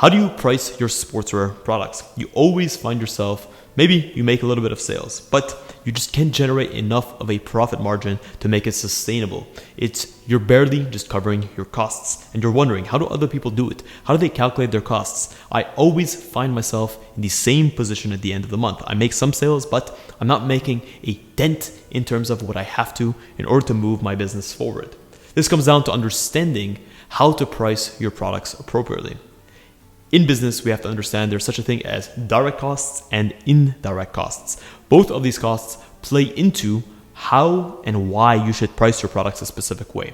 How do you price your sportswear products? You always find yourself, maybe you make a little bit of sales, but you just can't generate enough of a profit margin to make it sustainable. You're barely just covering your costs, and you're wondering, how do other people do it? How do they calculate their costs? I always find myself in the same position at the end of the month. I make some sales, but I'm not making a dent in terms of what I have to in order to move my business forward. This comes down to understanding how to price your products appropriately. In business, we have to understand there's such a thing as direct costs and indirect costs. Both of these costs play into how and why you should price your products a specific way.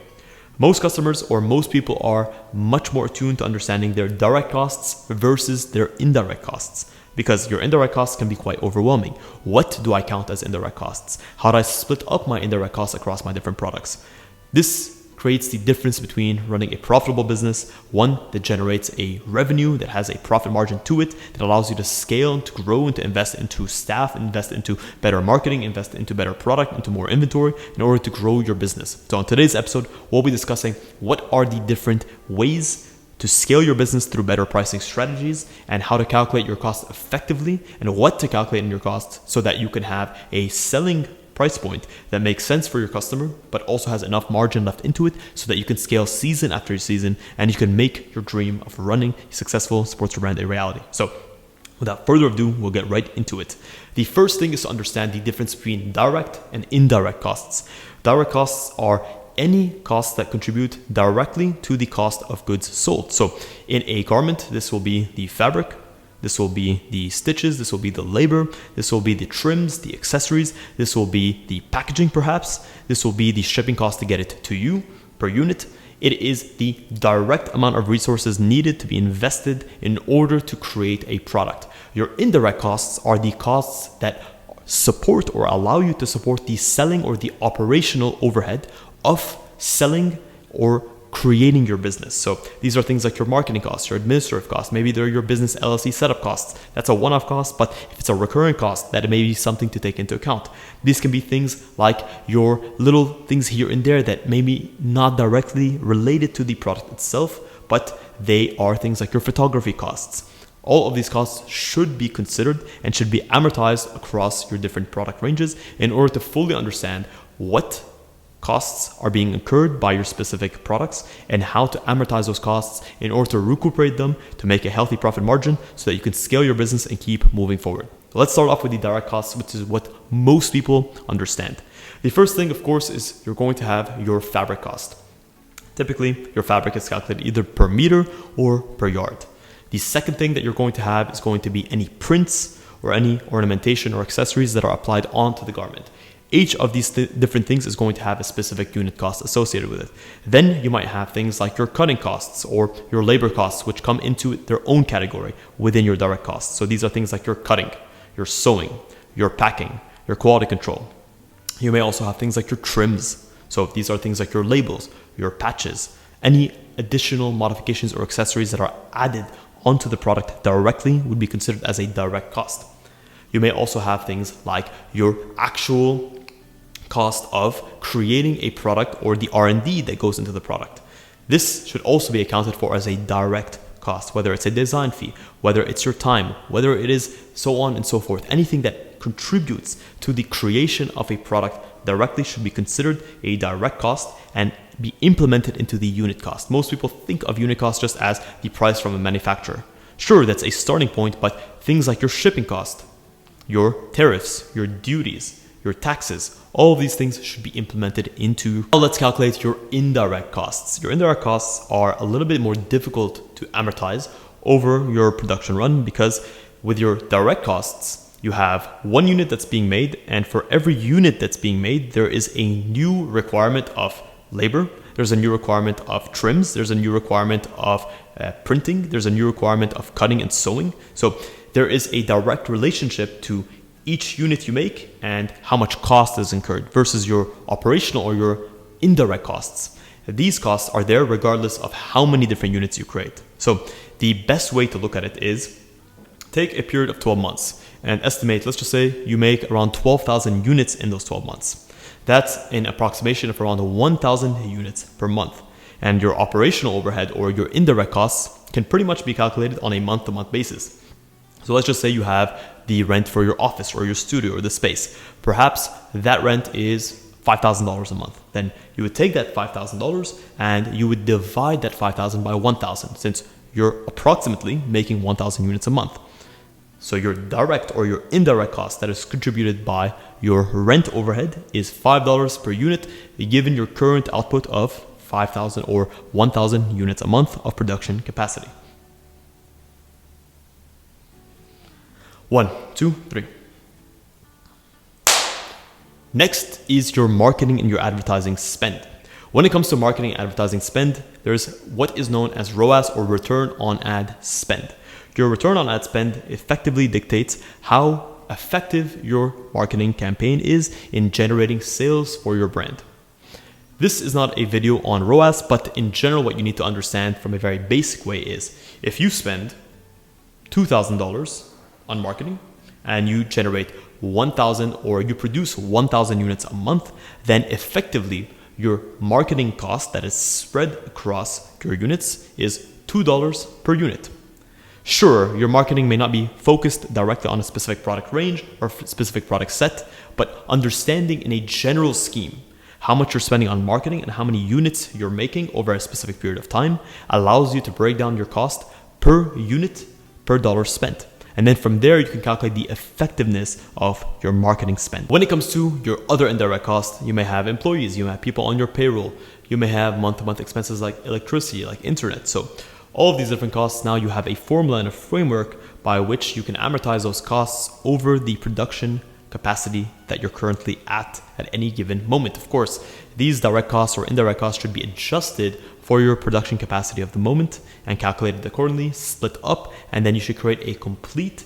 Most customers or most people are much more attuned to understanding their direct costs versus their indirect costs, because your indirect costs can be quite overwhelming. What do I count as indirect costs? How do I split up my indirect costs across my different products? This creates the difference between running a profitable business, one that generates a revenue that has a profit margin to it, that allows you to scale and to grow and to invest into staff, invest into better marketing, invest into better product, into more inventory in order to grow your business. So in today's episode, we'll be discussing what are the different ways to scale your business through better pricing strategies, and how to calculate your costs effectively, and what to calculate in your costs so that you can have a selling price point that makes sense for your customer, but also has enough margin left into it so that you can scale season after season and you can make your dream of running a successful sportswear brand a reality. So without further ado, we'll get right into it. The first thing is to understand the difference between direct and indirect costs. Direct costs are any costs that contribute directly to the cost of goods sold. So in a garment, this will be the fabric, this will be the stitches, this will be the labor, this will be the trims, the accessories, this will be the packaging perhaps, this will be the shipping cost to get it to you per unit. It is the direct amount of resources needed to be invested in order to create a product. Your indirect costs are the costs that support or allow you to support the selling or the operational overhead of selling or creating your business. So these are things like your marketing costs, your administrative costs, maybe they're your business LLC setup costs. That's a one-off cost, but if it's a recurring cost, that may be something to take into account. These can be things like your little things here and there that may be not directly related to the product itself, but they are things like your photography costs. All of these costs should be considered and should be amortized across your different product ranges in order to fully understand what costs are being incurred by your specific products and how to amortize those costs in order to recuperate them to make a healthy profit margin so that you can scale your business and keep moving forward. Let's start off with the direct costs, which is what most people understand. The first thing, of course, is you're going to have your fabric cost. Typically, your fabric is calculated either per meter or per yard. The second thing that you're going to have is going to be any prints or any ornamentation or accessories that are applied onto the garment. Each of these different things is going to have a specific unit cost associated with it. Then you might have things like your cutting costs or your labor costs, which come into their own category within your direct costs. So these are things like your cutting, your sewing, your packing, your quality control. You may also have things like your trims. So these are things like your labels, your patches, any additional modifications or accessories that are added onto the product directly would be considered as a direct cost. You may also have things like your actual cost of creating a product or the R&D that goes into the product. This should also be accounted for as a direct cost, whether it's a design fee, whether it's your time, whether it is so on and so forth. Anything that contributes to the creation of a product directly should be considered a direct cost and be implemented into the unit cost. Most people think of unit cost just as the price from a manufacturer. Sure, that's a starting point, but things like your shipping cost, your tariffs, your duties, your taxes, all of these things should be implemented into. Now let's calculate your indirect costs. Your indirect costs are a little bit more difficult to amortize over your production run because with your direct costs, you have one unit that's being made, and for every unit that's being made, there is a new requirement of labor, there's a new requirement of trims, there's a new requirement of printing, there's a new requirement of cutting and sewing. So there is a direct relationship to each unit you make and how much cost is incurred versus your operational or your indirect costs. These costs are there regardless of how many different units you create. So the best way to look at it is take a period of 12 months and estimate, let's just say you make around 12,000 units in those 12 months. That's an approximation of around 1,000 units per month. And your operational overhead or your indirect costs can pretty much be calculated on a month-to-month basis. So let's just say you have the rent for your office or your studio or the space. Perhaps that rent is $5,000 a month. Then you would take that $5,000 and you would divide that 5,000 by 1,000, since you're approximately making 1,000 units a month. So your direct or your indirect cost that is contributed by your rent overhead is $5 per unit, given your current output of 5,000 or 1,000 units a month of production capacity. 1, 2, 3. Next is your marketing and your advertising spend. When it comes to marketing and advertising spend, there's what is known as ROAS, or return on ad spend. Your return on ad spend effectively dictates how effective your marketing campaign is in generating sales for your brand. This is not a video on ROAS, but in general, what you need to understand from a very basic way is if you spend $2,000 on marketing and you generate 1,000 or you produce 1,000 units a month, then effectively your marketing cost that is spread across your units is $2 per unit. Sure, your marketing may not be focused directly on a specific product range or specific product set, but understanding in a general scheme how much you're spending on marketing and how many units you're making over a specific period of time allows you to break down your cost per unit per dollar spent. And then from there, you can calculate the effectiveness of your marketing spend. When it comes to your other indirect costs, you may have employees, you may have people on your payroll, you may have month-to-month expenses like electricity, like internet. So all of these different costs, now you have a formula and a framework by which you can amortize those costs over the production capacity that you're currently at any given moment. Of course, these direct costs or indirect costs should be adjusted for your production capacity of the moment and calculated accordingly, split up, and then you should create a complete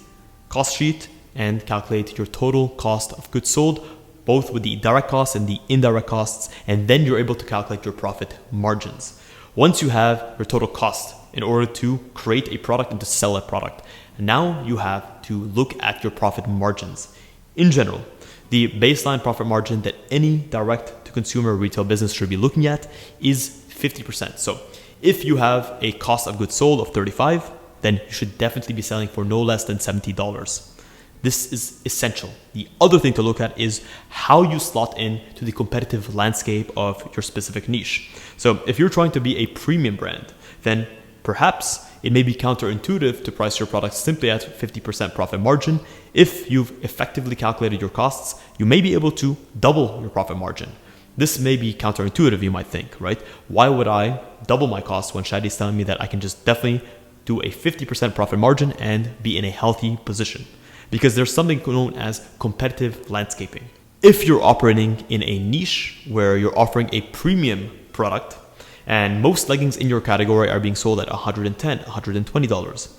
cost sheet and calculate your total cost of goods sold, both with the direct costs and the indirect costs, and then you're able to calculate your profit margins. Once you have your total cost in order to create a product and to sell a product, now you have to look at your profit margins. In general, the baseline profit margin that any direct-to-consumer retail business should be looking at is 50%. So if you have a cost of goods sold of $35, then you should definitely be selling for no less than $70. This is essential. The other thing to look at is how you slot in to the competitive landscape of your specific niche. So if you're trying to be a premium brand, then perhaps it may be counterintuitive to price your products simply at 50% profit margin. If you've effectively calculated your costs, you may be able to double your profit margin. This may be counterintuitive, you might think, right? Why would I double my costs when Shadi is telling me that I can just definitely do a 50% profit margin and be in a healthy position? Because there's something known as competitive landscaping. If you're operating in a niche where you're offering a premium product and most leggings in your category are being sold at $110, $120,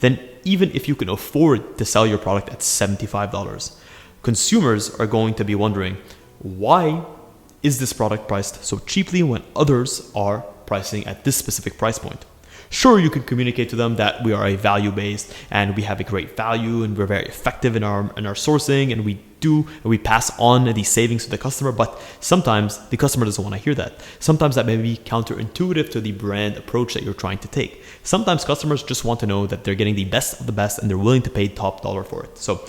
then even if you can afford to sell your product at $75, consumers are going to be wondering, why is this product priced so cheaply when others are pricing at this specific price point? Sure, you can communicate to them that we are a value-based and we have a great value and we're very effective in our sourcing and we pass on the savings to the customer, but sometimes the customer doesn't want to hear that. Sometimes that may be counterintuitive to the brand approach that you're trying to take. Sometimes customers just want to know that they're getting the best of the best and they're willing to pay top dollar for it. So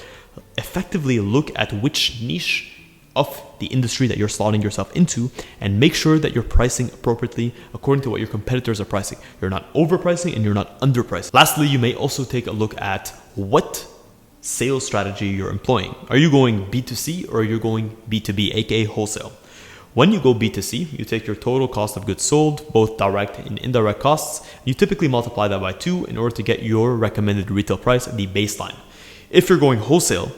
effectively look at which niche of the industry that you're slotting yourself into and make sure that you're pricing appropriately according to what your competitors are pricing. You're not overpricing and you're not underpricing. Lastly, you may also take a look at what sales strategy you're employing. Are you going B2C or are you going B2B, aka wholesale? When you go B2C, you take your total cost of goods sold, both direct and indirect costs. You typically multiply that by 2 in order to get your recommended retail price, the baseline. If you're going wholesale,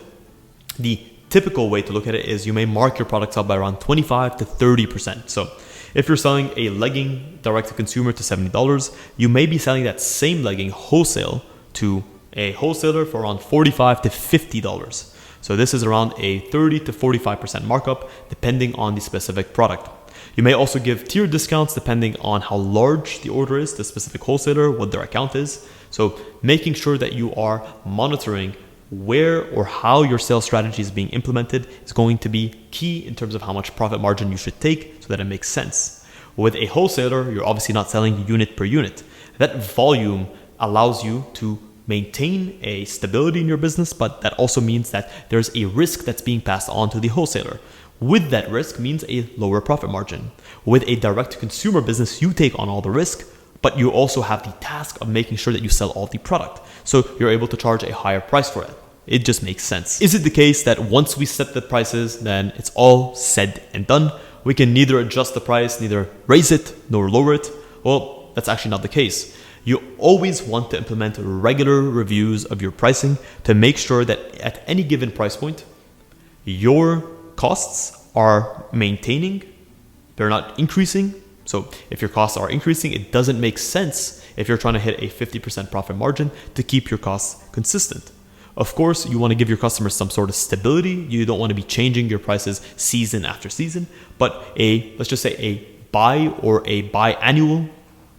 the typical way to look at it is you may mark your products up by around 25 to 30%. So if you're selling a legging direct to consumer to $70, you may be selling that same legging wholesale to a wholesaler for around $45 to $50. So this is around a 30 to 45% markup depending on the specific product. You may also give tier discounts depending on how large the order is, the specific wholesaler, what their account is. So making sure that you are monitoring where or how your sales strategy is being implemented is going to be key in terms of how much profit margin you should take so that it makes sense. With a wholesaler, you're obviously not selling unit per unit. That volume allows you to maintain a stability in your business, but that also means that there's a risk that's being passed on to the wholesaler. With that risk means a lower profit margin. With a direct to consumer business, you take on all the risk, but you also have the task of making sure that you sell all the product. So you're able to charge a higher price for it. It just makes sense. Is it the case that once we set the prices, then it's all said and done? We can neither adjust the price, neither raise it, nor lower it? Well, that's actually not the case. You always want to implement regular reviews of your pricing to make sure that at any given price point, your costs are maintaining, they're not increasing. So if your costs are increasing, it doesn't make sense if you're trying to hit a 50% profit margin to keep your costs consistent. Of course, you want to give your customers some sort of stability. You don't want to be changing your prices season after season, but let's just say a biannual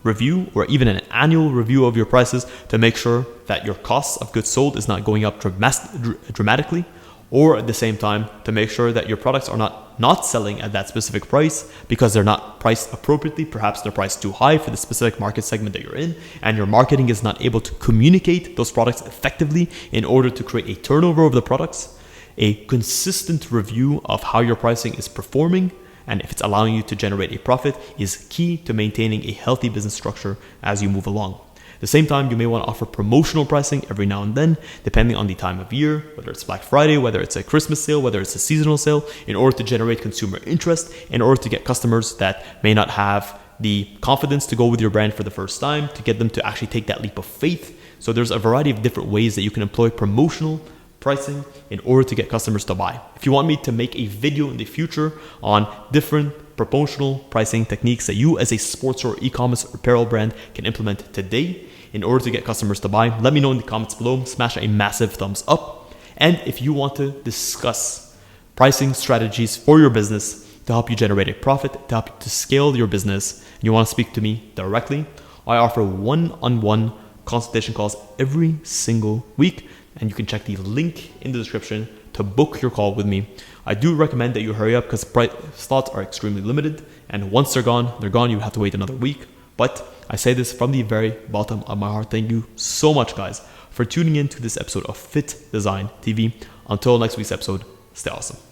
review or even an annual review of your prices to make sure that your costs of goods sold is not going up dramatically, or at the same time to make sure that your products are not selling at that specific price because they're not priced appropriately. Perhaps they're priced too high for the specific market segment that you're in, and your marketing is not able to communicate those products effectively in order to create a turnover of the products. A consistent review of how your pricing is performing and if it's allowing you to generate a profit is key to maintaining a healthy business structure as you move along. At the same time, you may want to offer promotional pricing every now and then, depending on the time of year, whether it's Black Friday, whether it's a Christmas sale, whether it's a seasonal sale, in order to generate consumer interest, in order to get customers that may not have the confidence to go with your brand for the first time, to get them to actually take that leap of faith. So there's a variety of different ways that you can employ promotional pricing in order to get customers to buy. If you want me to make a video in the future on different promotional pricing techniques that you as a sportswear e-commerce apparel brand can implement today in order to get customers to buy, let me know in the comments below. Smash a massive thumbs up. And if you want to discuss pricing strategies for your business to help you generate a profit, to help you to scale your business, and you want to speak to me directly, I offer one-on-one consultation calls every single week, and you can check the link in the description to book your call with me. I do recommend that you hurry up because slots are extremely limited, and once they're gone, you have to wait another week. But I say this from the very bottom of my heart. Thank you so much, guys, for tuning in to this episode of FittDesign TV. Until next week's episode, stay awesome.